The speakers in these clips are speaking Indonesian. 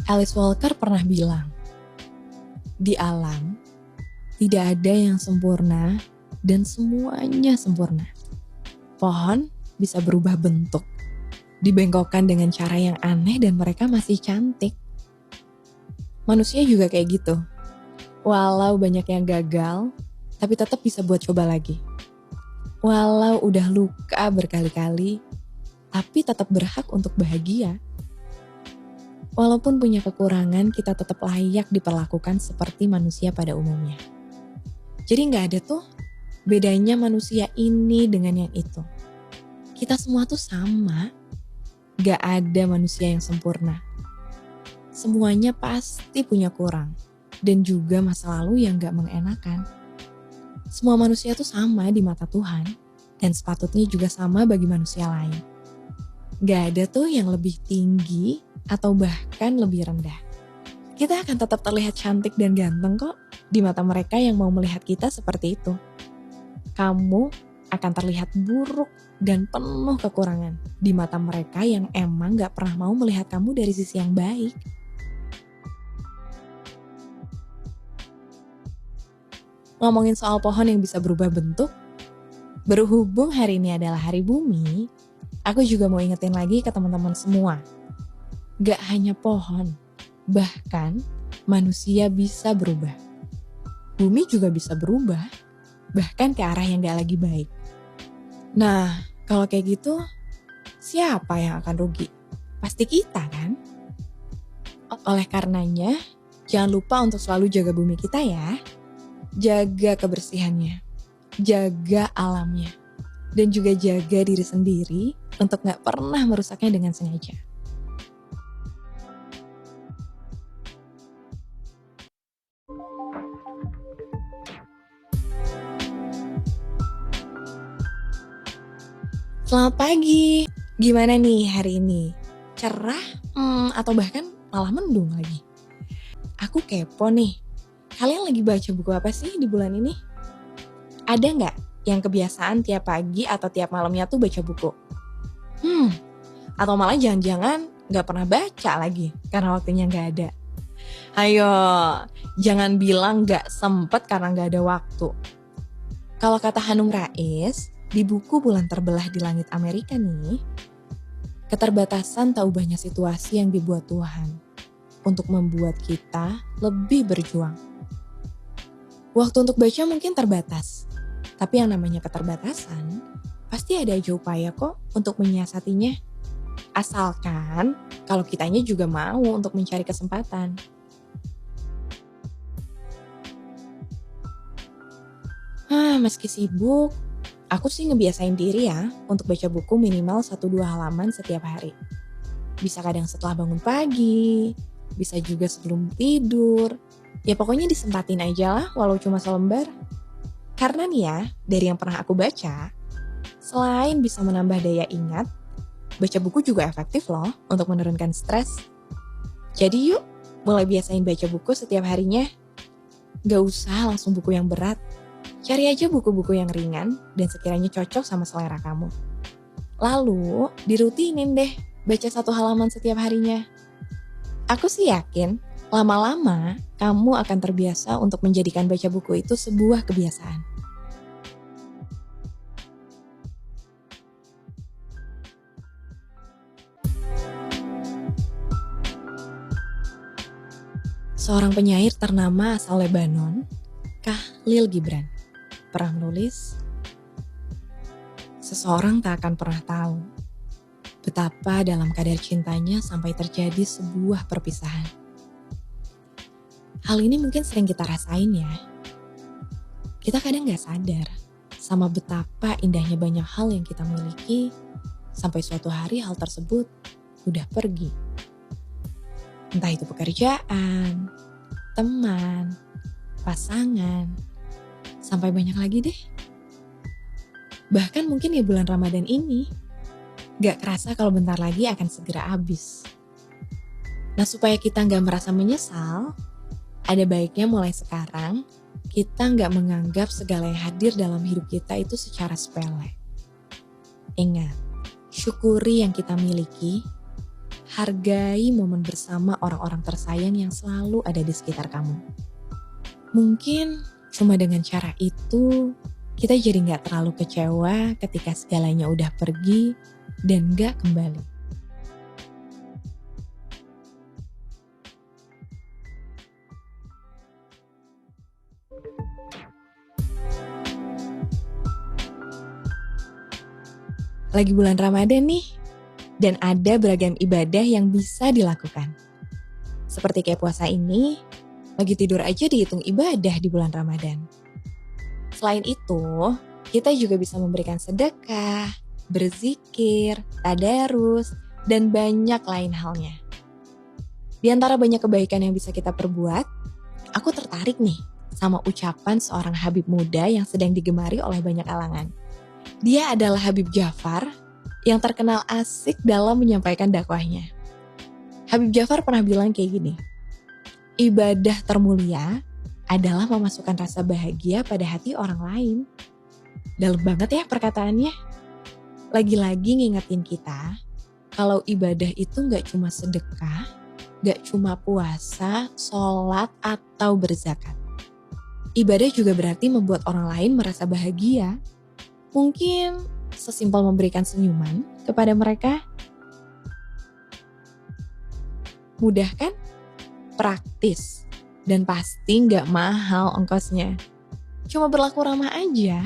Alice Walker pernah bilang, di alam tidak ada yang sempurna dan semuanya sempurna. Pohon bisa berubah bentuk, dibengkokkan dengan cara yang aneh dan mereka masih cantik. Manusia juga kayak gitu. Walau banyak yang gagal, tapi tetap bisa buat coba lagi. Walau udah luka berkali-kali, tapi tetap berhak untuk bahagia. Walaupun punya kekurangan, kita tetap layak diperlakukan seperti manusia pada umumnya. Jadi gak ada tuh bedanya manusia ini dengan yang itu. Kita semua tuh sama, gak ada manusia yang sempurna. Semuanya pasti punya kurang, dan juga masa lalu yang gak mengenakan. Semua manusia tuh sama di mata Tuhan, dan sepatutnya juga sama bagi manusia lain. Gak ada tuh yang lebih tinggi atau bahkan lebih rendah. Kita akan tetap terlihat cantik dan ganteng kok di mata mereka yang mau melihat kita seperti itu. Kamu akan terlihat buruk dan penuh kekurangan di mata mereka yang emang gak pernah mau melihat kamu dari sisi yang baik. Ngomongin soal pohon yang bisa berubah bentuk, berhubung hari ini adalah Hari Bumi, aku juga mau ingetin lagi ke teman-teman semua. Gak hanya pohon, bahkan manusia bisa berubah. Bumi juga bisa berubah, bahkan ke arah yang gak lagi baik. Nah, kalau kayak gitu, siapa yang akan rugi? Pasti kita kan? Oleh karenanya, jangan lupa untuk selalu jaga bumi kita ya. Jaga kebersihannya, jaga alamnya, dan juga jaga diri sendiri untuk gak pernah merusaknya dengan sengaja. Selamat pagi, gimana nih hari ini? Cerah atau bahkan malah mendung lagi? Aku kepo nih, kalian lagi baca buku apa sih di bulan ini? Ada gak yang kebiasaan tiap pagi atau tiap malamnya tuh baca buku? Atau malah jangan-jangan gak pernah baca lagi karena waktunya gak ada? Ayo, jangan bilang gak sempet karena gak ada waktu. Kalau kata Hanung Rais, di buku Bulan Terbelah di Langit Amerika nih, keterbatasan tak ubahnya situasi yang dibuat Tuhan untuk membuat kita lebih berjuang. Waktu untuk baca mungkin terbatas, tapi yang namanya keterbatasan, pasti ada aja upaya kok untuk menyiasatinya. Asalkan kalau kitanya juga mau untuk mencari kesempatan. Meski sibuk, aku sih ngebiasain diri ya untuk baca buku minimal 1-2 halaman setiap hari. Bisa kadang setelah bangun pagi, bisa juga sebelum tidur. Ya pokoknya disempatin aja lah walau cuma selembar. Karena nih ya, dari yang pernah aku baca, selain bisa menambah daya ingat, baca buku juga efektif loh untuk menurunkan stres. Jadi yuk, mulai biasain baca buku setiap harinya. Gak usah langsung buku yang berat. Cari aja buku-buku yang ringan dan sekiranya cocok sama selera kamu. Lalu, dirutinin deh baca 1 halaman setiap harinya. Aku sih yakin, lama-lama kamu akan terbiasa untuk menjadikan baca buku itu sebuah kebiasaan. Seorang penyair ternama asal Lebanon, Khalil Gibran, pernah menulis, seseorang tak akan pernah tahu betapa dalam kadar cintanya sampai terjadi sebuah perpisahan. Hal ini mungkin sering kita rasain ya. Kita kadang gak sadar sama betapa indahnya banyak hal yang kita miliki sampai suatu hari hal tersebut udah pergi. Entah itu pekerjaan, teman, pasangan, sampai banyak lagi deh. Bahkan mungkin di bulan Ramadan ini, gak kerasa kalau bentar lagi akan segera habis. Nah supaya kita gak merasa menyesal, ada baiknya mulai sekarang, kita gak menganggap segala yang hadir dalam hidup kita itu secara sepele. Ingat, syukuri yang kita miliki, Hargai momen bersama orang-orang tersayang yang selalu ada di sekitar kamu. Mungkin cuma dengan cara itu, kita jadi gak terlalu kecewa ketika segalanya udah pergi dan gak kembali. Lagi bulan Ramadan nih, dan ada beragam ibadah yang bisa dilakukan. Seperti kayak puasa ini, lagi tidur aja dihitung ibadah di bulan Ramadan. Selain itu, kita juga bisa memberikan sedekah, berzikir, tadarus, dan banyak lain halnya. Di antara banyak kebaikan yang bisa kita perbuat, aku tertarik nih sama ucapan seorang Habib muda yang sedang digemari oleh banyak kalangan. Dia adalah Habib Djafar yang terkenal asik dalam menyampaikan dakwahnya. Habib Djafar pernah bilang kayak gini, ibadah termulia adalah memasukkan rasa bahagia pada hati orang lain. Dalam banget ya perkataannya. Lagi-lagi ngingetin kita, kalau ibadah itu gak cuma sedekah, gak cuma puasa, sholat, atau berzakat. Ibadah juga berarti membuat orang lain merasa bahagia. Mungkin sesimpel memberikan senyuman kepada mereka. Mudah kan? Praktis. Dan pasti gak mahal ongkosnya. Cuma berlaku ramah aja.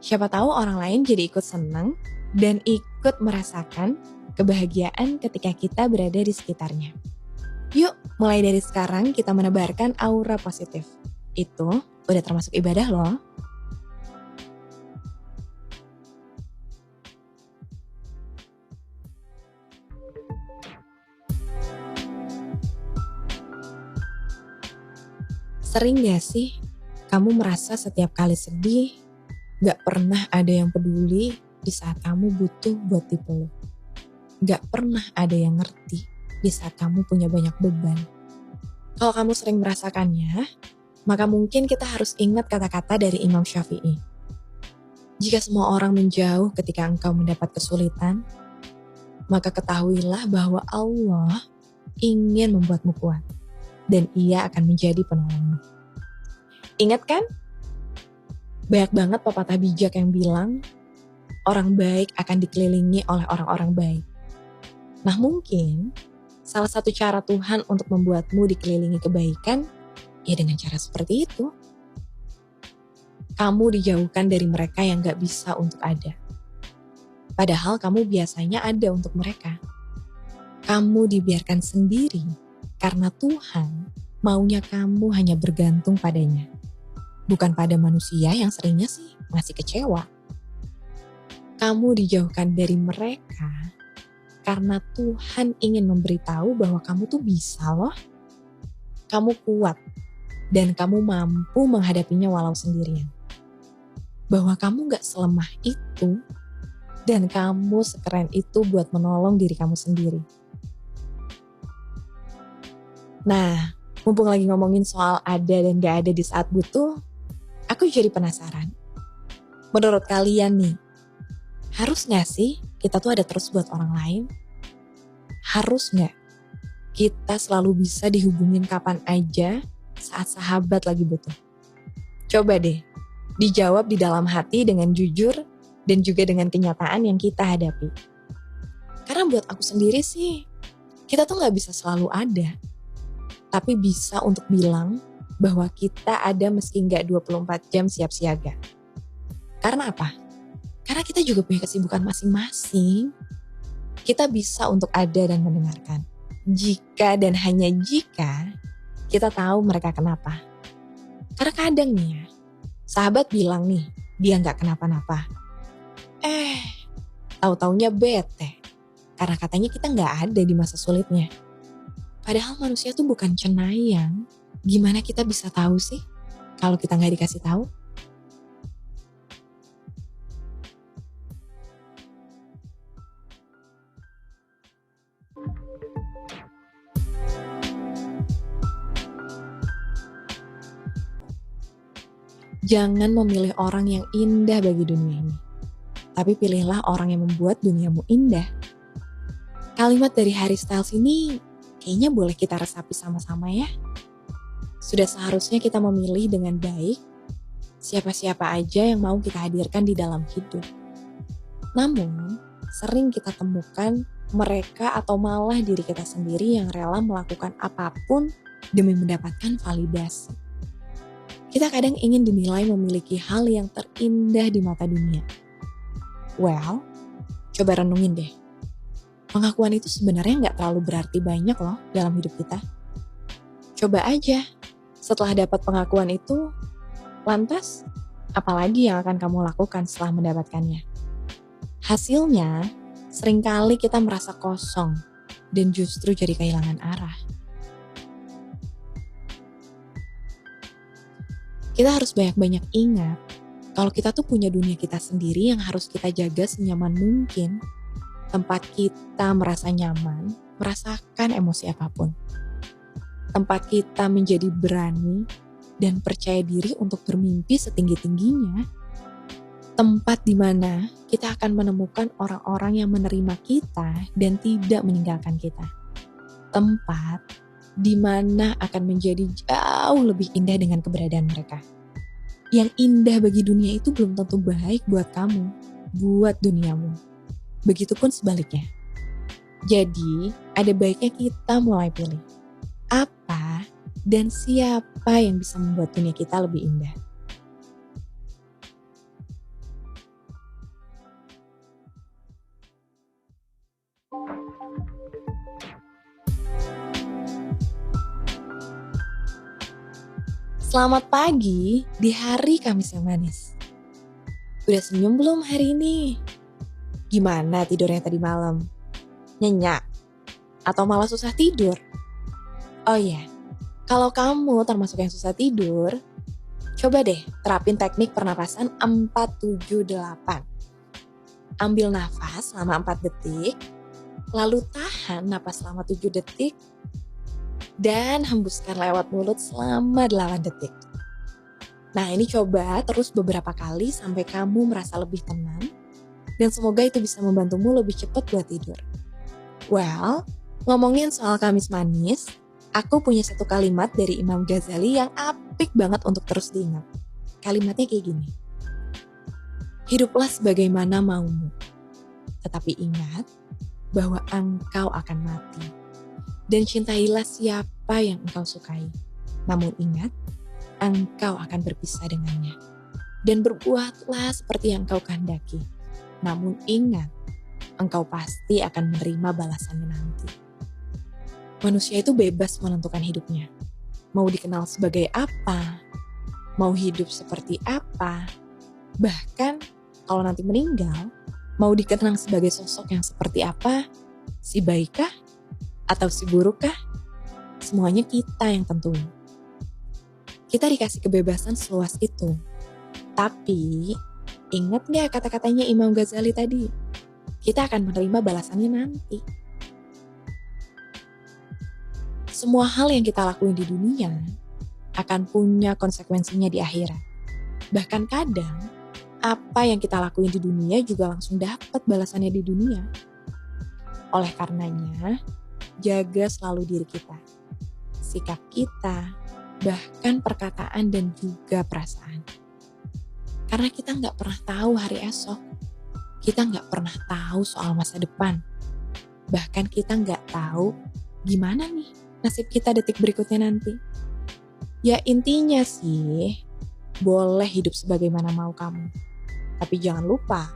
Siapa tahu orang lain jadi ikut seneng dan ikut merasakan kebahagiaan ketika kita berada di sekitarnya. Yuk, mulai dari sekarang kita menebarkan aura positif. Itu udah termasuk ibadah loh. Sering gak sih kamu merasa setiap kali sedih gak pernah ada yang peduli di saat kamu butuh buat dipeluk? Gak pernah ada yang ngerti di saat kamu punya banyak beban? Kalau kamu sering merasakannya, maka mungkin kita harus ingat kata-kata dari Imam Syafi'i. Jika semua orang menjauh ketika engkau mendapat kesulitan, maka ketahuilah bahwa Allah ingin membuatmu kuat. Dan ia akan menjadi penolongmu. Ingat kan? Banyak banget pepatah bijak yang bilang, orang baik akan dikelilingi oleh orang-orang baik. Nah mungkin, salah satu cara Tuhan untuk membuatmu dikelilingi kebaikan, ya dengan cara seperti itu. Kamu dijauhkan dari mereka yang gak bisa untuk ada. Padahal kamu biasanya ada untuk mereka. Kamu dibiarkan sendiri. Karena Tuhan maunya kamu hanya bergantung padanya. Bukan pada manusia yang seringnya sih masih kecewa. Kamu dijauhkan dari mereka karena Tuhan ingin memberitahu bahwa kamu tuh bisa loh. Kamu kuat dan kamu mampu menghadapinya walau sendirian. Bahwa kamu gak selemah itu dan kamu sekeren itu buat menolong diri kamu sendiri. Nah, mumpung lagi ngomongin soal ada dan gak ada di saat butuh, aku jadi penasaran. Menurut kalian nih, harus gak sih kita tuh ada terus buat orang lain? Harus gak kita selalu bisa dihubungin kapan aja saat sahabat lagi butuh? Coba deh, dijawab di dalam hati dengan jujur dan juga dengan kenyataan yang kita hadapi. Karena buat aku sendiri sih, kita tuh gak bisa selalu ada. Tapi bisa untuk bilang bahwa kita ada meski nggak 24 jam siap siaga. Karena apa? Karena kita juga punya kesibukan masing-masing. Kita bisa untuk ada dan mendengarkan. Jika dan hanya jika kita tahu mereka kenapa. Karena kadang nih ya, sahabat bilang nih, dia nggak kenapa-napa. Tahu-taunya bete. Karena katanya kita nggak ada di masa sulitnya. Padahal manusia tuh bukan cenayang. Gimana kita bisa tahu sih kalau kita nggak dikasih tahu? Jangan memilih orang yang indah bagi dunia ini. Tapi pilihlah orang yang membuat duniamu indah. Kalimat dari Harry Styles ini kayaknya boleh kita resapi sama-sama ya. Sudah seharusnya kita memilih dengan baik siapa-siapa aja yang mau kita hadirkan di dalam hidup. Namun, sering kita temukan mereka atau malah diri kita sendiri yang rela melakukan apapun demi mendapatkan validasi. Kita kadang ingin dinilai memiliki hal yang terindah di mata dunia. Well, coba renungin deh. Pengakuan itu sebenarnya nggak terlalu berarti banyak loh dalam hidup kita. Coba aja, setelah dapat pengakuan itu, lantas apalagi yang akan kamu lakukan setelah mendapatkannya? Hasilnya, seringkali kita merasa kosong dan justru jadi kehilangan arah. Kita harus banyak-banyak ingat kalau kita tuh punya dunia kita sendiri yang harus kita jaga senyaman mungkin. Tempat kita merasa nyaman, merasakan emosi apapun. Tempat kita menjadi berani dan percaya diri untuk bermimpi setinggi-tingginya. Tempat di mana kita akan menemukan orang-orang yang menerima kita dan tidak meninggalkan kita. Tempat di mana akan menjadi jauh lebih indah dengan keberadaan mereka. Yang indah bagi dunia itu belum tentu baik buat kamu, buat duniamu. Begitupun sebaliknya. Jadi, ada baiknya kita mulai pilih apa dan siapa yang bisa membuat dunia kita lebih indah. Selamat pagi di hari Kamis yang manis. Udah senyum belum hari ini? Gimana tidurnya tadi malam? Nyenyak? Atau malah susah tidur? Oh iya, kalau kamu termasuk yang susah tidur, coba deh terapin teknik pernapasan 4-7-8. Ambil nafas selama 4 detik, lalu tahan napas selama 7 detik, dan hembuskan lewat mulut selama 8 detik. Nah, ini coba terus beberapa kali sampai kamu merasa lebih tenang, dan semoga itu bisa membantumu lebih cepat buat tidur. Well, ngomongin soal Kamis manis, aku punya satu kalimat dari Imam Ghazali yang apik banget untuk terus diingat. Kalimatnya kayak gini. Hiduplah sebagaimana maumu, tetapi ingat bahwa engkau akan mati. Dan cintailah siapa yang engkau sukai. Namun ingat, engkau akan berpisah dengannya. Dan berbuatlah seperti yang engkau kehendaki. Namun ingat, engkau pasti akan menerima balasannya nanti. Manusia itu bebas menentukan hidupnya. Mau dikenal sebagai apa, mau hidup seperti apa, bahkan kalau nanti meninggal, mau dikenang sebagai sosok yang seperti apa, si baikkah atau si burukkah, semuanya kita yang tentuin. Kita dikasih kebebasan seluas itu, tapi ingat gak kata-katanya Imam Ghazali tadi? Kita akan menerima balasannya nanti. Semua hal yang kita lakuin di dunia akan punya konsekuensinya di akhirat. Bahkan kadang, apa yang kita lakuin di dunia juga langsung dapat balasannya di dunia. Oleh karenanya, jaga selalu diri kita, sikap kita, bahkan perkataan dan juga perasaan. Karena kita nggak pernah tahu hari esok. Kita nggak pernah tahu soal masa depan. Bahkan kita nggak tahu gimana nih nasib kita detik berikutnya nanti. Ya intinya sih, boleh hidup sebagaimana mau kamu. Tapi jangan lupa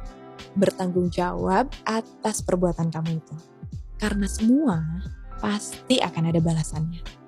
bertanggung jawab atas perbuatan kamu itu. Karena semua pasti akan ada balasannya.